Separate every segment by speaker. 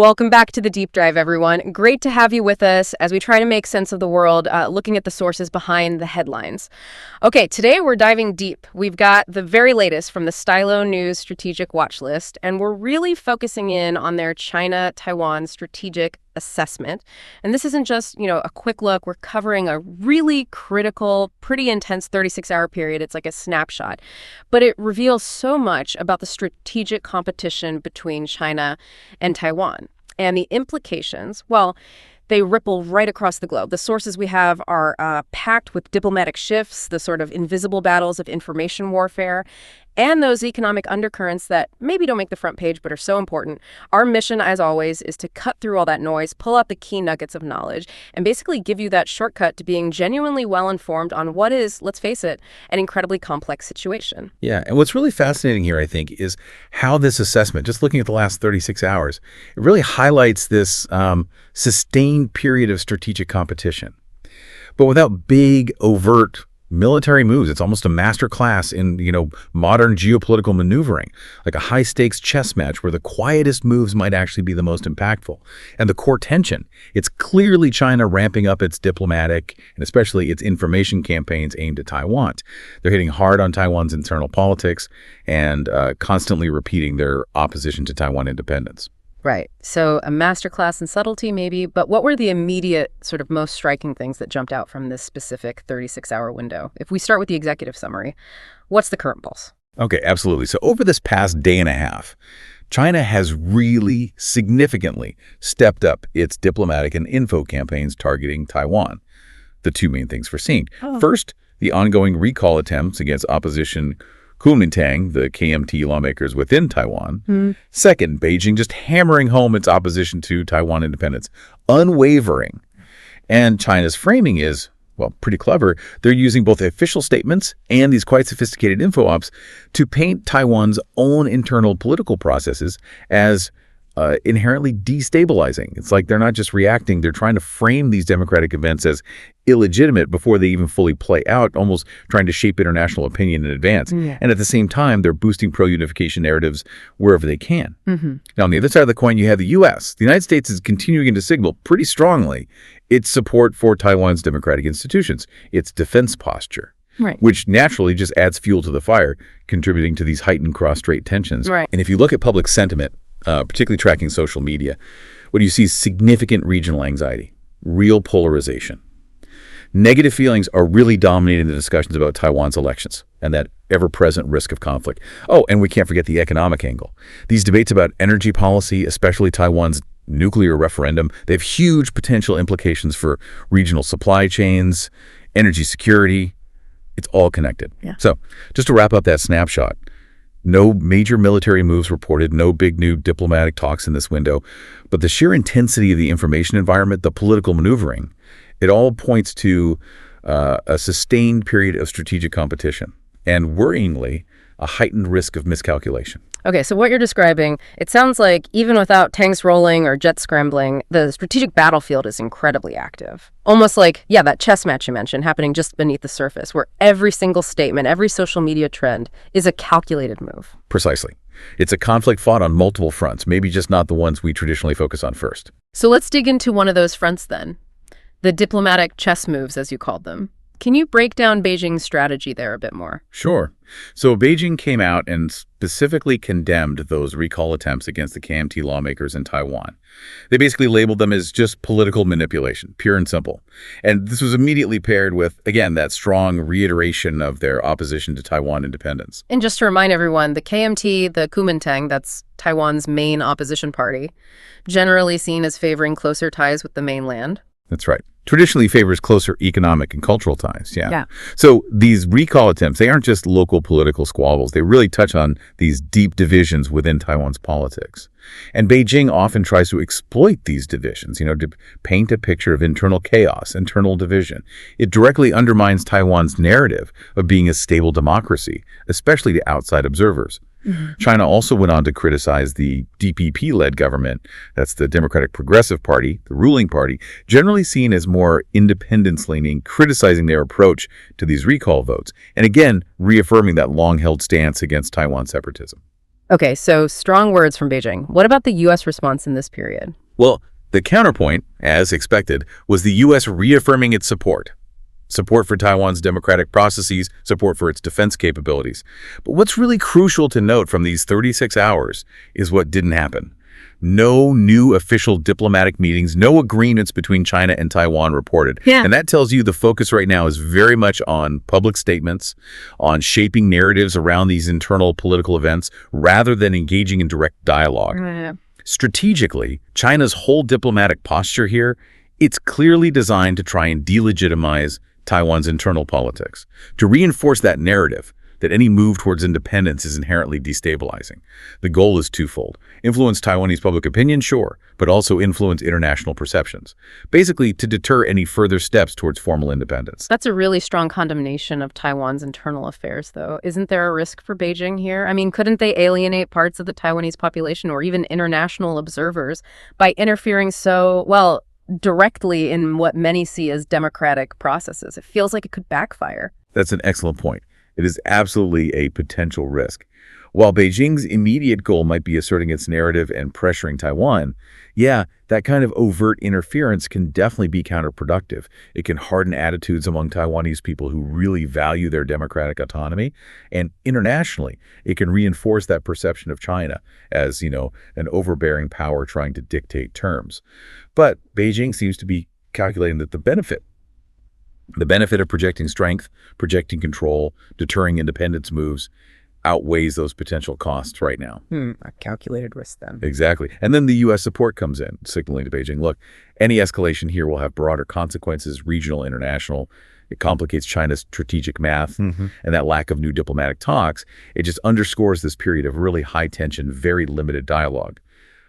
Speaker 1: Welcome back to the Deep Dive, everyone. Great to have you with us as we try to make sense of the world, looking at the sources behind the headlines. Okay, today we're diving deep. We've got the very latest from the Stylo News Strategic Watchlist, and we're really focusing in on their China Taiwan strategic assessment. And this isn't just, a quick look. We're covering a really critical, pretty intense 36-hour period. It's like a snapshot. But it reveals so much about the strategic competition between China and Taiwan. And the implications, well, they ripple right across the globe. The sources we have are packed with diplomatic shifts, the sort of invisible battles of information warfare, and those economic undercurrents that maybe don't make the front page but are so important. Our mission, as always, is to cut through all that noise, pull out the key nuggets of knowledge, and basically give you that shortcut to being genuinely well-informed on what is, let's face it, an incredibly complex situation.
Speaker 2: Yeah, and what's really fascinating here, I think, is how this assessment, just looking at the last 36 hours, it really highlights this sustained period of strategic competition. But without big, overt military moves. It's almost a master class in, modern geopolitical maneuvering, like a high-stakes chess match where the quietest moves might actually be the most impactful. And the core tension, it's clearly China ramping up its diplomatic and especially its information campaigns aimed at Taiwan. They're hitting hard on Taiwan's internal politics and constantly repeating their opposition to Taiwan independence.
Speaker 1: Right. So a masterclass in subtlety, maybe. But what were the immediate sort of most striking things that jumped out from this specific 36-hour window? If we start with the executive summary, what's the current pulse?
Speaker 2: Okay, absolutely. So over this past day and a half, China has really significantly stepped up its diplomatic and info campaigns targeting Taiwan. The two main things we're seeing. First, the ongoing recall attempts against opposition Kuomintang, the KMT lawmakers within Taiwan. Second, Beijing just hammering home its opposition to Taiwan independence, unwavering. And China's framing is, well, pretty clever. They're using both official statements and these quite sophisticated info ops to paint Taiwan's own internal political processes as inherently destabilizing. It's like they're not just reacting, they're trying to frame these democratic events as illegitimate before they even fully play out, almost trying to shape international opinion in advance.
Speaker 1: Yeah.
Speaker 2: And at the same time, they're boosting pro-unification narratives wherever they can. Now, on the other side of the coin, you have the U.S. The United States is continuing to signal pretty strongly its support for Taiwan's democratic institutions, its defense posture.
Speaker 1: Right.
Speaker 2: Which naturally just adds fuel to the fire, contributing to these heightened cross-strait tensions.
Speaker 1: Right.
Speaker 2: And if you look at public sentiment, particularly tracking social media, what you see is significant regional anxiety, real polarization. Negative feelings are really dominating the discussions about Taiwan's elections and that ever-present risk of conflict. Oh, and we can't forget the economic angle. These debates about energy policy, especially Taiwan's nuclear referendum, they have huge potential implications for regional supply chains, energy security. It's all connected.
Speaker 1: Yeah.
Speaker 2: So just to wrap up that snapshot, no major military moves reported, no big new diplomatic talks in this window, but the sheer intensity of the information environment, the political maneuvering, it all points to a sustained period of strategic competition and, worryingly, a heightened risk of miscalculation.
Speaker 1: Okay, so what you're describing, it sounds like even without tanks rolling or jets scrambling, the strategic battlefield is incredibly active. Almost like, that chess match you mentioned happening just beneath the surface, where every single statement, every social media trend is a calculated move.
Speaker 2: Precisely. It's a conflict fought on multiple fronts, maybe just not the ones we traditionally focus on first.
Speaker 1: So let's dig into one of those fronts then. The diplomatic chess moves, as you called them. Can you break down Beijing's strategy there a bit more?
Speaker 2: Sure. So Beijing came out and specifically condemned those recall attempts against the KMT lawmakers in Taiwan. They basically labeled them as just political manipulation, pure and simple. And this was immediately paired with, again, that strong reiteration of their opposition to Taiwan independence.
Speaker 1: And just to remind everyone, the KMT, the Kuomintang, that's Taiwan's main opposition party, generally seen as favoring closer ties with the mainland.
Speaker 2: That's right. Traditionally favors closer economic and cultural ties,
Speaker 1: Yeah.
Speaker 2: So these recall attempts, they aren't just local political squabbles. They really touch on these deep divisions within Taiwan's politics. And Beijing often tries to exploit these divisions, to paint a picture of internal chaos, internal division. It directly undermines Taiwan's narrative of being a stable democracy, especially to outside observers. China also went on to criticize the DPP-led government, that's the Democratic Progressive Party, the ruling party, generally seen as more independence-leaning, criticizing their approach to these recall votes, and again, reaffirming that long-held stance against Taiwan separatism.
Speaker 1: Okay, so strong words from Beijing. What about the U.S. response in this period?
Speaker 2: Well, the counterpoint, as expected, was the U.S. reaffirming its support. Support for Taiwan's democratic processes, support for its defense capabilities. But what's really crucial to note from these 36 hours is what didn't happen. No new official diplomatic meetings, no agreements between China and Taiwan reported.
Speaker 1: Yeah.
Speaker 2: And that tells you the focus right now is very much on public statements, on shaping narratives around these internal political events, rather than engaging in direct dialogue.
Speaker 1: Yeah.
Speaker 2: Strategically, China's whole diplomatic posture here, it's clearly designed to try and delegitimize Taiwan's internal politics, to reinforce that narrative that any move towards independence is inherently destabilizing. The goal is twofold. Influence Taiwanese public opinion, sure, but also influence international perceptions. Basically, to deter any further steps towards formal independence.
Speaker 1: That's a really strong condemnation of Taiwan's internal affairs, though. Isn't there a risk for Beijing here? I mean, couldn't they alienate parts of the Taiwanese population or even international observers by interfering directly in what many see as democratic processes? It feels like it could backfire.
Speaker 2: That's an excellent point. It is absolutely a potential risk. While Beijing's immediate goal might be asserting its narrative and pressuring Taiwan, yeah, that kind of overt interference can definitely be counterproductive. It can harden attitudes among Taiwanese people who really value their democratic autonomy. And internationally, it can reinforce that perception of China as, an overbearing power trying to dictate terms. But Beijing seems to be calculating that the benefit of projecting strength, projecting control, deterring independence moves outweighs those potential costs right now.
Speaker 1: A calculated risk then.
Speaker 2: Exactly. And then the U.S. support comes in, signaling to Beijing, look, any escalation here will have broader consequences, regional, international. It complicates China's strategic math, and that lack of new diplomatic talks, it just underscores this period of really high tension, very limited dialogue,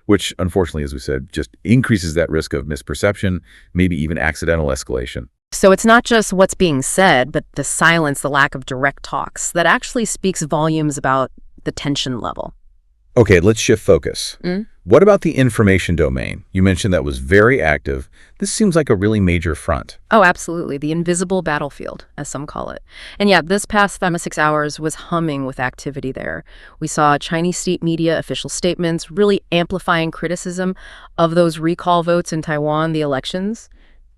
Speaker 2: which unfortunately, as we said, just increases that risk of misperception, maybe even accidental escalation.
Speaker 1: So it's not just what's being said, but the silence, the lack of direct talks, that actually speaks volumes about the tension level.
Speaker 2: Okay, let's shift focus. What about the information domain? You mentioned that was very active. This seems like a really major front.
Speaker 1: Oh, absolutely. The invisible battlefield, as some call it. And yeah, this past 6 hours was humming with activity there. We saw Chinese state media official statements really amplifying criticism of those recall votes in Taiwan, the elections,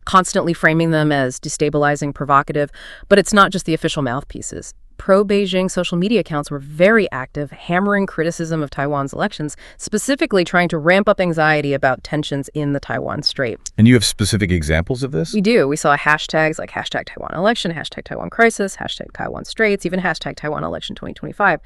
Speaker 1: constantly framing them as destabilizing, provocative. But it's not just the official mouthpieces. Pro-Beijing social media accounts were very active, hammering criticism of Taiwan's elections, specifically trying to ramp up anxiety about tensions in the Taiwan Strait.
Speaker 2: And you have specific examples of this?
Speaker 1: We do. We saw hashtags like hashtag Taiwan election, hashtag Taiwan crisis, hashtag Taiwan Straits, even hashtag Taiwan election 2025,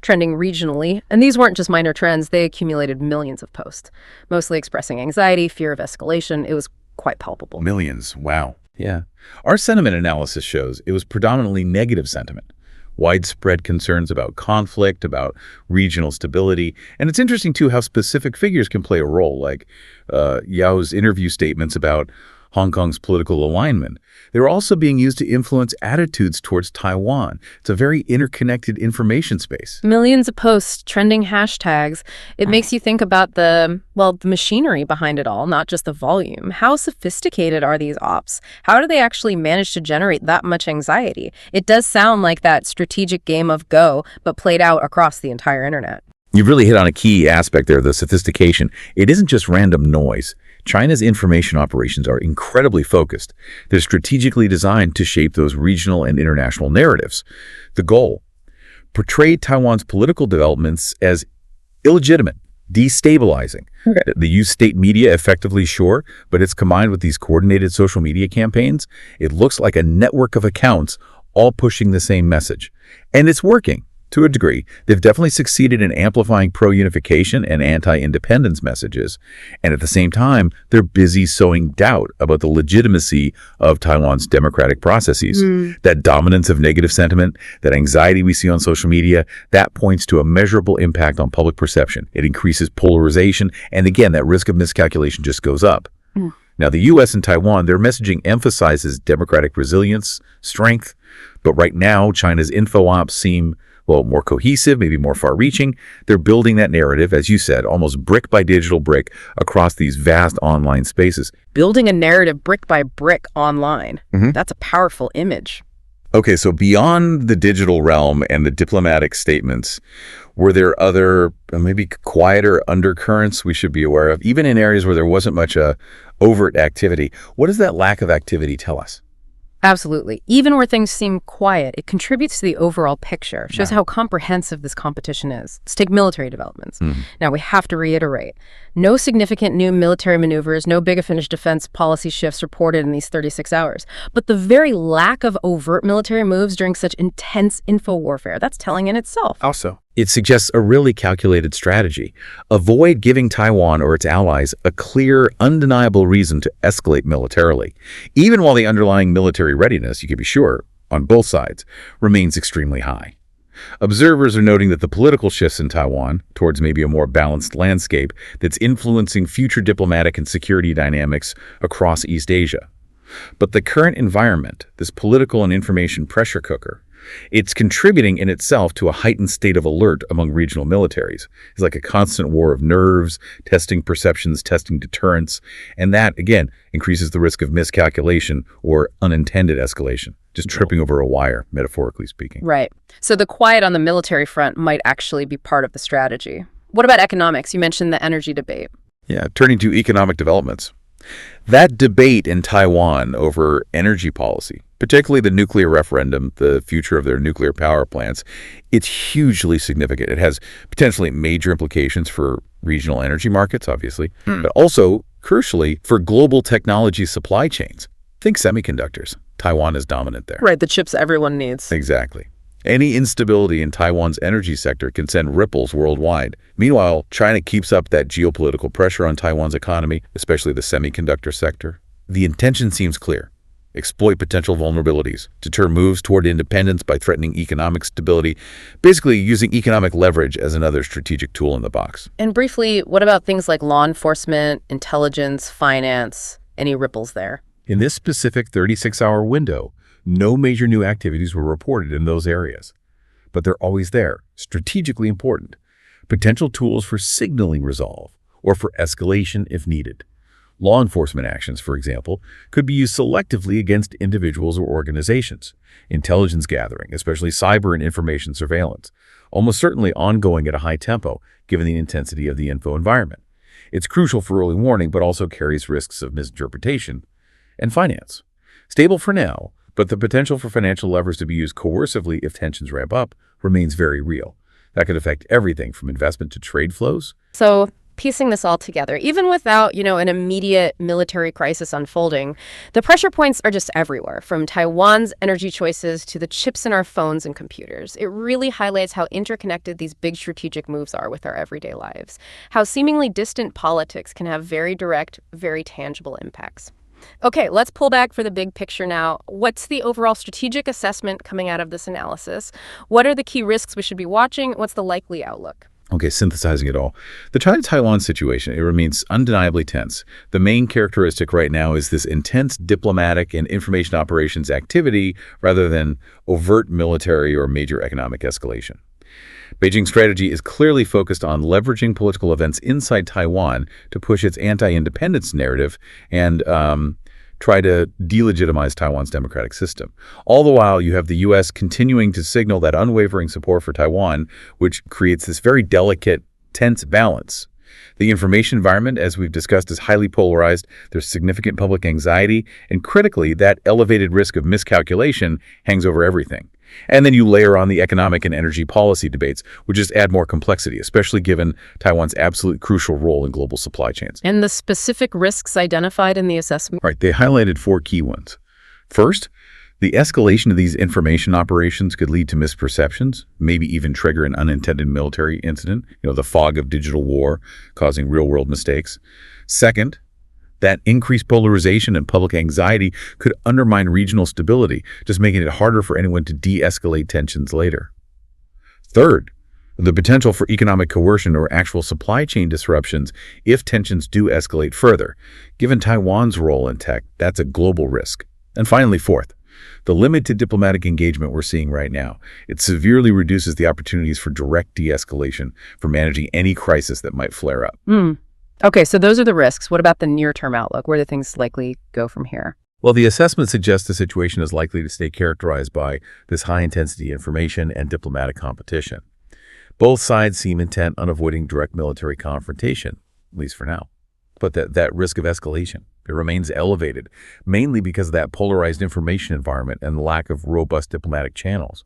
Speaker 1: trending regionally. And these weren't just minor trends. They accumulated millions of posts, mostly expressing anxiety, fear of escalation. It was quite palpable.
Speaker 2: Millions. Wow. Yeah. Our sentiment analysis shows it was predominantly negative sentiment. Widespread concerns about conflict, about regional stability. And it's interesting, too, how specific figures can play a role, like Yao's interview statements about Hong Kong's political alignment. They were also being used to influence attitudes towards Taiwan. It's a very interconnected information space.
Speaker 1: Millions of posts, trending hashtags. It makes you think about the machinery behind it all, not just the volume. How sophisticated are these ops? How do they actually manage to generate that much anxiety? It does sound like that strategic game of Go, but played out across the entire internet.
Speaker 2: You've really hit on a key aspect there, the sophistication. It isn't just random noise. China's information operations are incredibly focused. They're strategically designed to shape those regional and international narratives. The goal: portray Taiwan's political developments as illegitimate, destabilizing.
Speaker 1: Okay.
Speaker 2: They use state media effectively, sure, but it's combined with these coordinated social media campaigns. It looks like a network of accounts all pushing the same message. And it's working. To a degree, they've definitely succeeded in amplifying pro-unification and anti-independence messages. And at the same time, they're busy sowing doubt about the legitimacy of Taiwan's democratic processes. That dominance of negative sentiment, that anxiety we see on social media, that points to a measurable impact on public perception. It increases polarization, and again, that risk of miscalculation just goes up. Now, the U.S. and Taiwan, their messaging emphasizes democratic resilience, strength, but right now, China's info ops seem more cohesive, maybe more far-reaching. They're building that narrative, as you said, almost brick by digital brick across these vast online spaces.
Speaker 1: Building a narrative brick by brick online. That's a powerful image.
Speaker 2: Okay, so beyond the digital realm and the diplomatic statements, were there other, maybe quieter undercurrents we should be aware of, even in areas where there wasn't much overt activity? What does that lack of activity tell us?
Speaker 1: Absolutely. Even where things seem quiet, it contributes to the overall picture. Shows
Speaker 2: Right.
Speaker 1: how comprehensive this competition is. Let's take military developments.
Speaker 2: Mhm.
Speaker 1: Now, we have to reiterate, no significant new military maneuvers, no big finished defense policy shifts reported in these 36 hours. But the very lack of overt military moves during such intense info warfare, that's telling in itself.
Speaker 2: Also, it suggests a really calculated strategy. Avoid giving Taiwan or its allies a clear, undeniable reason to escalate militarily, even while the underlying military readiness, you can be sure, on both sides, remains extremely high. Observers are noting that the political shifts in Taiwan towards maybe a more balanced landscape that's influencing future diplomatic and security dynamics across East Asia. But the current environment, this political and information pressure cooker, it's contributing in itself to a heightened state of alert among regional militaries. It's like a constant war of nerves, testing perceptions, testing deterrence, and that, again, increases the risk of miscalculation or unintended escalation, just tripping over a wire, metaphorically speaking.
Speaker 1: Right. So the quiet on the military front might actually be part of the strategy. What about economics? You mentioned the energy debate.
Speaker 2: Yeah, turning to economic developments. That debate in Taiwan over energy policy, particularly the nuclear referendum, the future of their nuclear power plants, it's hugely significant. It has potentially major implications for regional energy markets, obviously, but also, crucially, for global technology supply chains. Think semiconductors. Taiwan is dominant there.
Speaker 1: Right, the chips everyone needs.
Speaker 2: Exactly. Any instability in Taiwan's energy sector can send ripples worldwide. Meanwhile, China keeps up that geopolitical pressure on Taiwan's economy, especially the semiconductor sector. The intention seems clear. Exploit potential vulnerabilities, deter moves toward independence by threatening economic stability, basically using economic leverage as another strategic tool in the box.
Speaker 1: And briefly, what about things like law enforcement, intelligence, finance? Any ripples there?
Speaker 2: In this specific 36-hour window, no major new activities were reported in those areas. But they're always there, strategically important. Potential tools for signaling resolve or for escalation if needed. Law enforcement actions, for example, could be used selectively against individuals or organizations. Intelligence gathering, especially cyber and information surveillance, almost certainly ongoing at a high tempo, given the intensity of the info environment. It's crucial for early warning, but also carries risks of misinterpretation. And finance. Stable for now, but the potential for financial levers to be used coercively if tensions ramp up remains very real. That could affect everything from investment to trade flows.
Speaker 1: So piecing this all together, even without, an immediate military crisis unfolding, the pressure points are just everywhere, from Taiwan's energy choices to the chips in our phones and computers. It really highlights how interconnected these big strategic moves are with our everyday lives, how seemingly distant politics can have very direct, very tangible impacts. Okay, let's pull back for the big picture now. What's the overall strategic assessment coming out of this analysis? What are the key risks we should be watching? What's the likely outlook?
Speaker 2: Okay, synthesizing it all. The China-Taiwan situation, it remains undeniably tense. The main characteristic right now is this intense diplomatic and information operations activity rather than overt military or major economic escalation. Beijing's strategy is clearly focused on leveraging political events inside Taiwan to push its anti-independence narrative and try to delegitimize Taiwan's democratic system. All the while, you have the U.S. continuing to signal that unwavering support for Taiwan, which creates this very delicate, tense balance. The information environment, as we've discussed, is highly polarized. There's significant public anxiety, and critically, that elevated risk of miscalculation hangs over everything. And then you layer on the economic and energy policy debates, which just add more complexity, especially given Taiwan's absolute crucial role in global supply chains.
Speaker 1: And the specific risks identified in the assessment?
Speaker 2: Right, they highlighted 4 key ones. First, the escalation of these information operations could lead to misperceptions, maybe even trigger an unintended military incident, the fog of digital war causing real-world mistakes. Second, that increased polarization and public anxiety could undermine regional stability, just making it harder for anyone to de-escalate tensions later. Third, the potential for economic coercion or actual supply chain disruptions if tensions do escalate further. Given Taiwan's role in tech, that's a global risk. And finally, fourth, the limited diplomatic engagement we're seeing right now, it severely reduces the opportunities for direct de-escalation, for managing any crisis that might flare up.
Speaker 1: Okay, so those are the risks. What about the near-term outlook? Where do things likely go from here?
Speaker 2: Well, the assessment suggests the situation is likely to stay characterized by this high-intensity information and diplomatic competition. Both sides seem intent on avoiding direct military confrontation, at least for now. But that risk of escalation, it remains elevated, mainly because of that polarized information environment and the lack of robust diplomatic channels.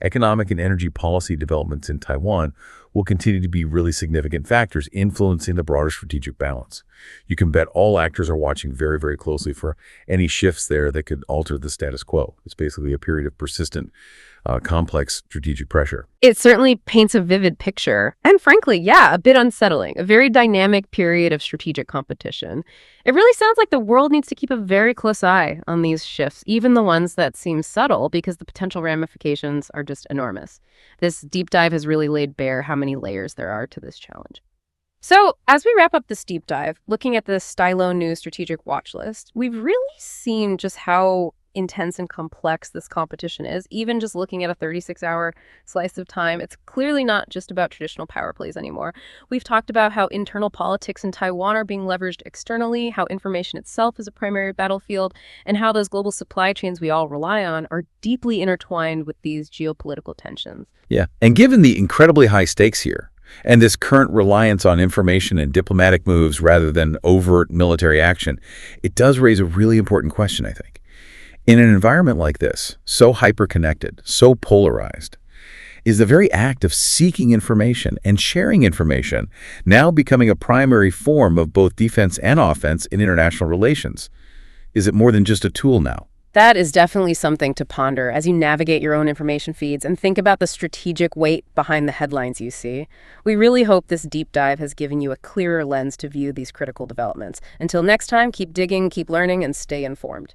Speaker 2: Economic and energy policy developments in Taiwan will continue to be really significant factors influencing the broader strategic balance. You can bet all actors are watching very, very closely for any shifts there that could alter the status quo. It's basically a period of persistent, complex strategic pressure.
Speaker 1: It certainly paints a vivid picture. And frankly, yeah, a bit unsettling. A very dynamic period of strategic competition. It really sounds like the world needs to keep a very close eye on these shifts, even the ones that seem subtle, because the potential ramifications are just enormous. This deep dive has really laid bare how many layers there are to this challenge. So, as we wrap up this deep dive, looking at the Stylo new strategic watch list, we've really seen just how intense and complex this competition is. Even just looking at a 36-hour slice of time, it's clearly not just about traditional power plays anymore. We've talked about how internal politics in Taiwan are being leveraged externally, how information itself is a primary battlefield, and how those global supply chains we all rely on are deeply intertwined with these geopolitical tensions.
Speaker 2: Yeah, and given the incredibly high stakes here, and this current reliance on information and diplomatic moves rather than overt military action, it does raise a really important question, I think. In an environment like this, so hyper-connected, so polarized, is the very act of seeking information and sharing information now becoming a primary form of both defense and offense in international relations? Is it more than just a tool now?
Speaker 1: That is definitely something to ponder as you navigate your own information feeds and think about the strategic weight behind the headlines you see. We really hope this deep dive has given you a clearer lens to view these critical developments. Until next time, keep digging, keep learning, and stay informed.